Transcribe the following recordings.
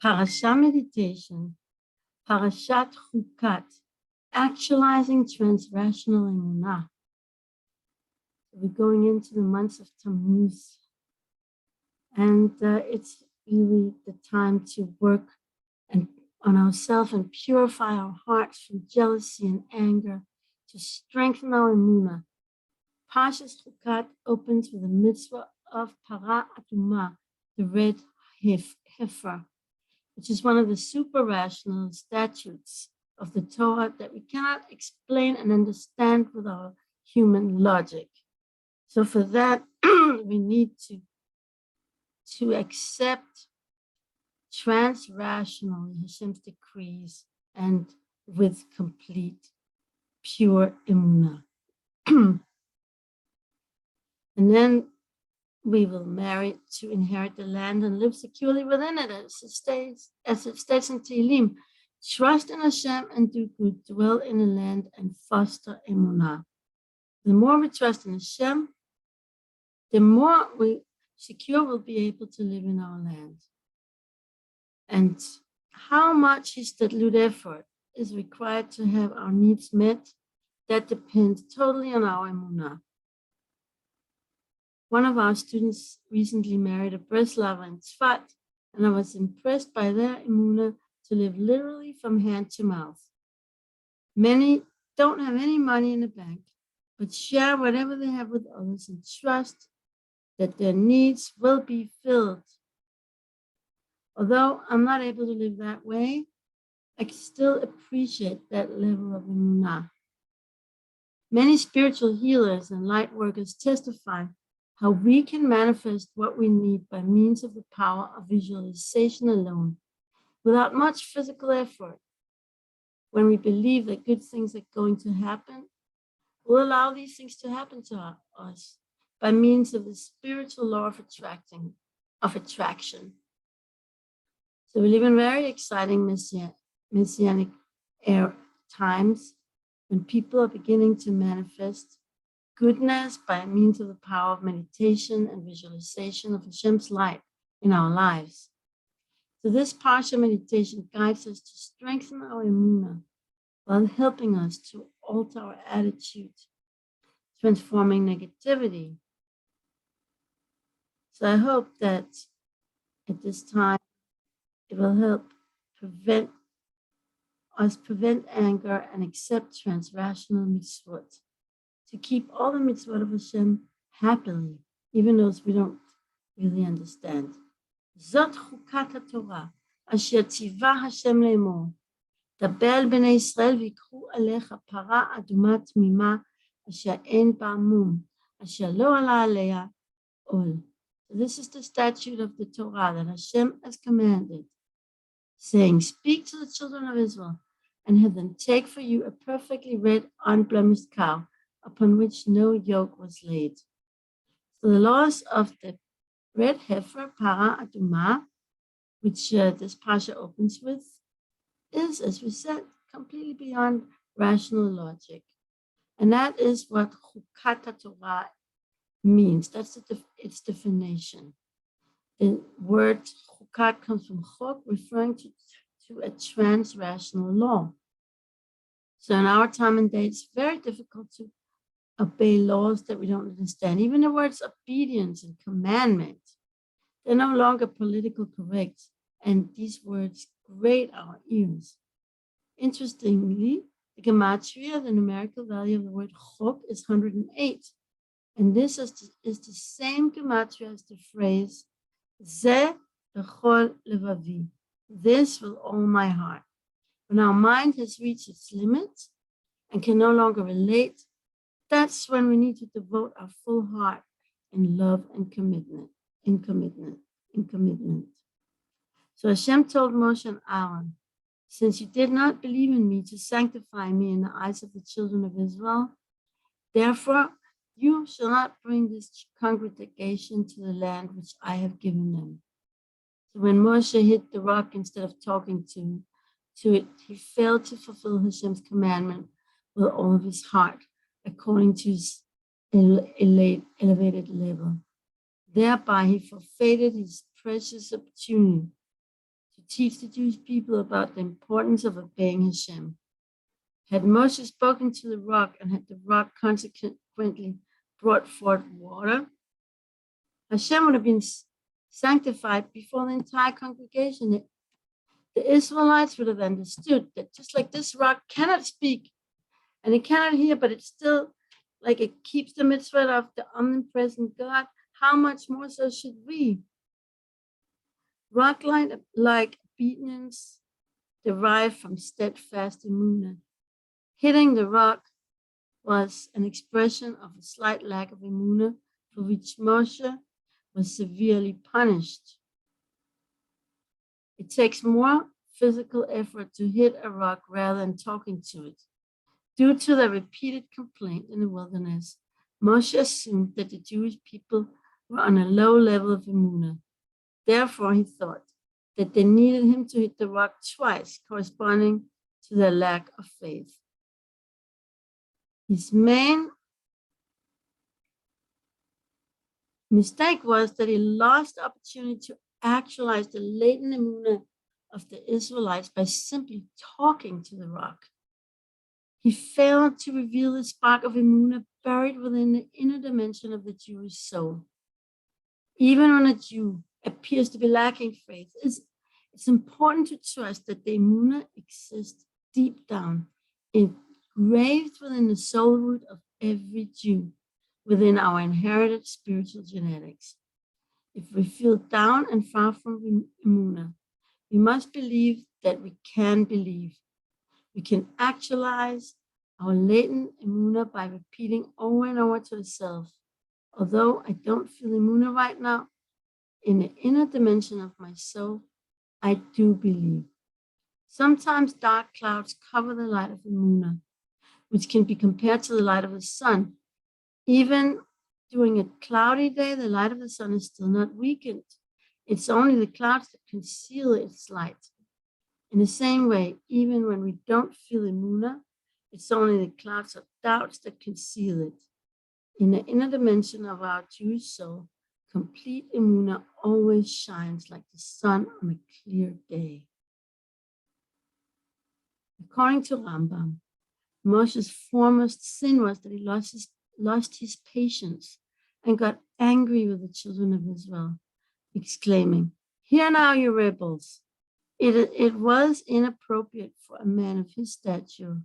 Parasha Meditation, Parashat Chukat, actualizing transrational emunah. We're going into the months of Tammuz, and it's really the time to work on ourselves and purify our hearts from jealousy and anger, to strengthen our emunah. Parashat Chukat opens with a mitzvah of Para Adumah, the red heifer, which is one of the super rational statutes of the Torah that we cannot explain and understand with our human logic. So for that, we need to accept transrationally Hashem's decrees and with complete, pure emunah. And then we will marry to inherit the land and live securely within it, as it states in Tehillim. Trust in Hashem and do good, dwell in the land and foster emunah. The more we trust in Hashem, the more secure we'll be able to live in our land. And how much hishtadlut effort is required to have our needs met, that depends totally on our emunah. One of our students recently married a Breslava in Tzfat, and I was impressed by their emunah to live literally from hand to mouth. Many don't have any money in the bank, but share whatever they have with others and trust that their needs will be filled. Although I'm not able to live that way, I can still appreciate that level of emunah. Many spiritual healers and light workers testify how we can manifest what we need by means of the power of visualization alone, without much physical effort. When we believe that good things are going to happen, we'll allow these things to happen to us by means of the spiritual law of attraction. So we live in very exciting messianic times when people are beginning to manifest goodness by means of the power of meditation and visualization of Hashem's light in our lives. So this Parasha meditation guides us to strengthen our emunah while helping us to alter our attitude, transforming negativity. So I hope that at this time it will help prevent anger and accept transrational mitzvot, to keep all the mitzvot of Hashem happily, even those we don't really understand. Zot chukat Torah, asher tziva Hashem le'emor, daber b'nei Yisrael v'yikchu alecha para aduma tmima, asher ein ba mum, asher lo ala aleya ol. This is the statute of the Torah that Hashem has commanded, saying, speak to the children of Israel and have them take for you a perfectly red, unblemished cow, upon which no yoke was laid. So the laws of the red heifer, Para Adumah, which this Pasha opens with, is, as we said, completely beyond rational logic. And that is what Chukat Torah means. That's its definition. The word Chukat comes from Chok, referring to a trans-rational law. So in our time and day, it's very difficult to obey laws that we don't understand. Even the words obedience and commandment, they're no longer politically correct, and these words grate our ears. Interestingly, the gematria, the numerical value of the word chok, is 108, and this is the same gematria as the phrase ze bechol levavi, this with all my heart. When our mind has reached its limits and can no longer relate, that's when we need to devote our full heart in love and commitment. So Hashem told Moshe and Aaron, since you did not believe in me to sanctify me in the eyes of the children of Israel, therefore you shall not bring this congregation to the land which I have given them. So when Moshe hit the rock instead of talking to it, he failed to fulfill Hashem's commandment with all of his heart, according to his elevated level. Thereby, he forfeited his precious opportunity to teach the Jewish people about the importance of obeying Hashem. Had Moshe spoken to the rock and had the rock consequently brought forth water, Hashem would have been sanctified before the entire congregation. The Israelites would have understood that just like this rock cannot speak and it cannot hear, but it's still like it keeps the mitzvah of the omnipresent God, how much more so should we? Rock-like obedience derived from steadfast emunah. Hitting the rock was an expression of a slight lack of emunah for which Moshe was severely punished. It takes more physical effort to hit a rock rather than talking to it. Due to the repeated complaint in the wilderness, Moshe assumed that the Jewish people were on a low level of emunah. Therefore, he thought that they needed him to hit the rock twice, corresponding to their lack of faith. His main mistake was that he lost the opportunity to actualize the latent emunah of the Israelites by simply talking to the rock. He failed to reveal the spark of emunah buried within the inner dimension of the Jewish soul. Even when a Jew appears to be lacking faith, it's important to trust that the emunah exists deep down, engraved within the soul root of every Jew, within our inherited spiritual genetics. If we feel down and far from emunah, we must believe that we can believe. We can actualize our latent emunah by repeating over and over to ourselves, although I don't feel emunah right now, in the inner dimension of my soul, I do believe. Sometimes dark clouds cover the light of emunah, which can be compared to the light of the sun. Even during a cloudy day, the light of the sun is still not weakened. It's only the clouds that conceal its light. In the same way, even when we don't feel emunah, it's only the clouds of doubts that conceal it. In the inner dimension of our Jewish soul, complete emunah always shines like the sun on a clear day. According to Rambam, Moshe's foremost sin was that he lost his patience and got angry with the children of Israel, exclaiming, "Hear now, you rebels." It was inappropriate for a man of his stature,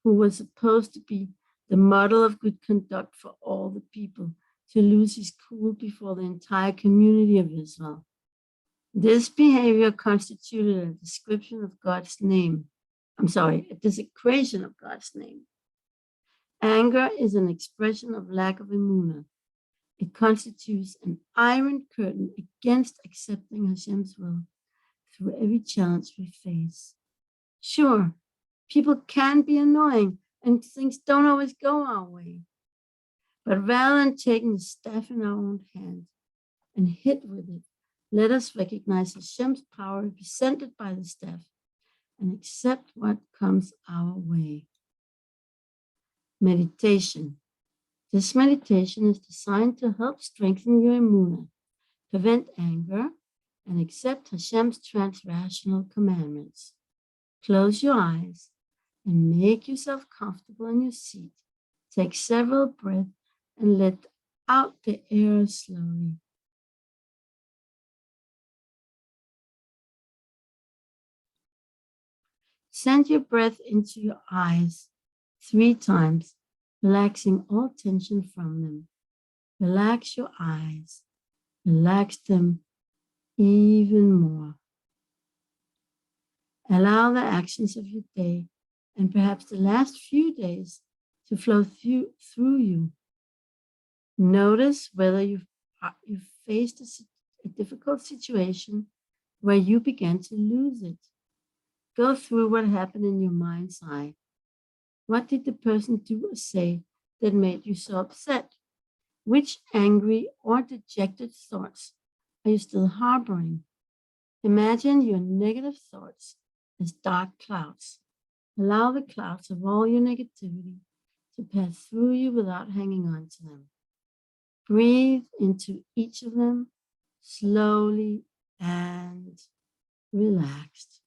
who was supposed to be the model of good conduct for all the people, to lose his cool before the entire community of Israel. This behavior constituted a description of God's name. A desecration of God's name. Anger is an expression of lack of emunah. It constitutes an iron curtain against accepting Hashem's will through every challenge we face. Sure, people can be annoying and things don't always go our way. But rather than taking the staff in our own hand and hit with it, let us recognize Hashem's power represented by the staff and accept what comes our way. Meditation. This meditation is designed to help strengthen your emunah, prevent anger, and accept Hashem's trans-rational commandments. Close your eyes and make yourself comfortable in your seat. Take several breaths and let out the air slowly. Send your breath into your eyes 3 times, relaxing all tension from them. Relax your eyes. Relax them even more. Allow the actions of your day and perhaps the last few days to flow through you. Notice whether you've faced a difficult situation where you began to lose it. Go through what happened in your mind's eye. What did the person do or say that made you so upset? Which angry or dejected thoughts are you still harboring? Imagine your negative thoughts as dark clouds. Allow the clouds of all your negativity to pass through you without hanging on to them. Breathe into each of them slowly and relaxed.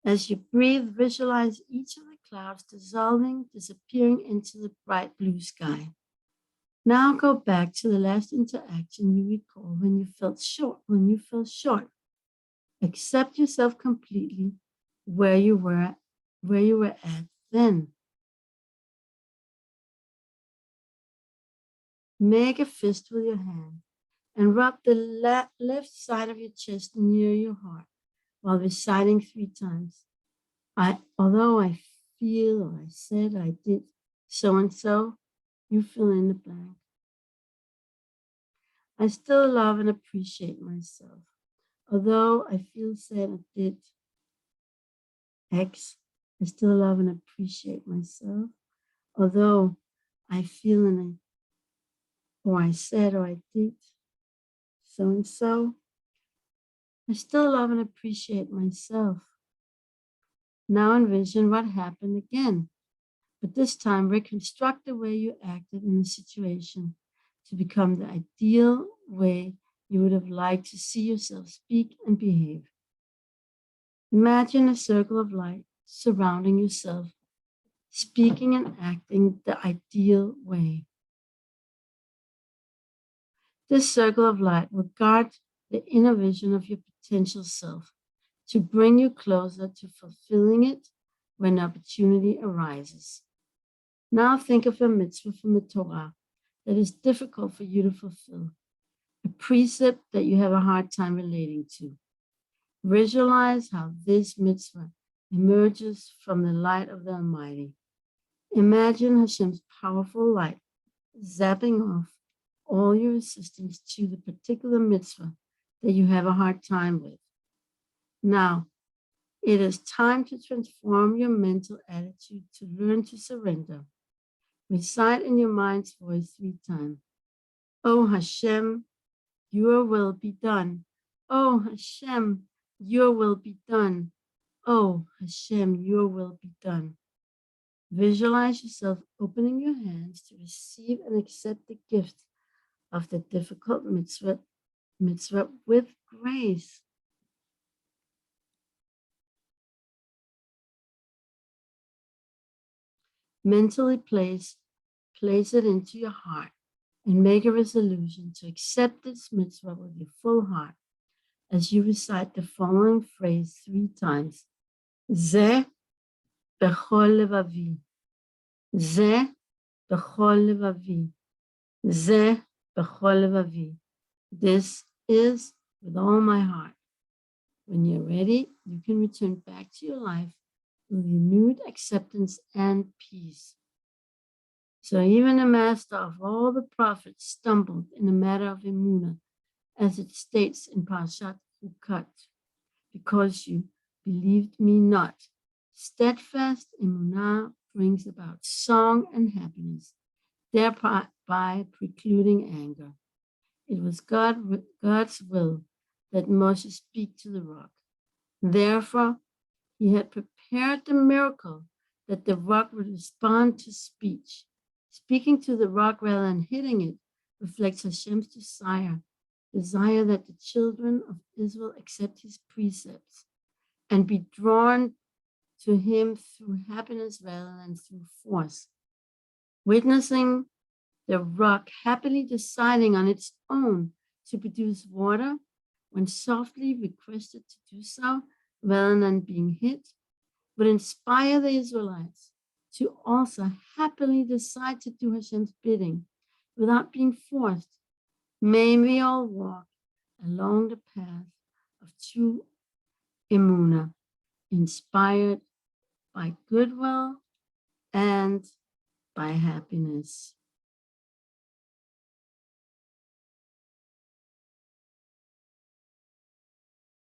As you breathe, visualize each of the clouds dissolving, disappearing into the bright blue sky. Now go back to the last interaction you recall when you felt short. Accept yourself completely where you were at then. Make a fist with your hand and rub the left side of your chest near your heart while reciting 3 times. Although I feel or I said I did so and so, you fill in the blank. I still love and appreciate myself. Although I feel said I did X, I still love and appreciate myself. Although I feel or I said or I did so and so, I still love and appreciate myself. Now envision what happened again, but this time reconstruct the way you acted in the situation to become the ideal way you would have liked to see yourself speak and behave. Imagine a circle of light surrounding yourself, speaking and acting the ideal way. This circle of light will guard the inner vision of your potential self to bring you closer to fulfilling it when opportunity arises. Now think of a mitzvah from the Torah that is difficult for you to fulfill, a precept that you have a hard time relating to. Visualize how this mitzvah emerges from the light of the Almighty. Imagine Hashem's powerful light zapping off all your resistance to the particular mitzvah that you have a hard time with. Now, it is time to transform your mental attitude to learn to surrender. Recite in your mind's voice 3 times. Oh Hashem, your will be done. Oh Hashem, your will be done. Oh Hashem, your will be done. Visualize yourself opening your hands to receive and accept the gift of the difficult mitzvah with grace. Mentally place it into your heart and make a resolution to accept this mitzvah with your full heart as you recite the following phrase 3 times. Ze bechol levavi. Ze bechol levavi. Ze bechol levavi. This is with all my heart. When you're ready, you can return back to your life with renewed acceptance and peace. So even the master of all the prophets stumbled in the matter of emunah, as it states in Parasha Chukat, because you believed me not. Steadfast emunah brings about song and happiness, thereby precluding anger. It was God's will that Moshe speak to the rock. Therefore, he had prepared the miracle that the rock would respond to speech. Speaking to the rock rather than hitting it reflects Hashem's desire that the children of Israel accept his precepts and be drawn to him through happiness rather than through force. Witnessing the rock happily deciding on its own to produce water when softly requested to do so rather than being hit would inspire the Israelites to also happily decide to do Hashem's bidding without being forced. May we all walk along the path of true emunah, inspired by goodwill and by happiness.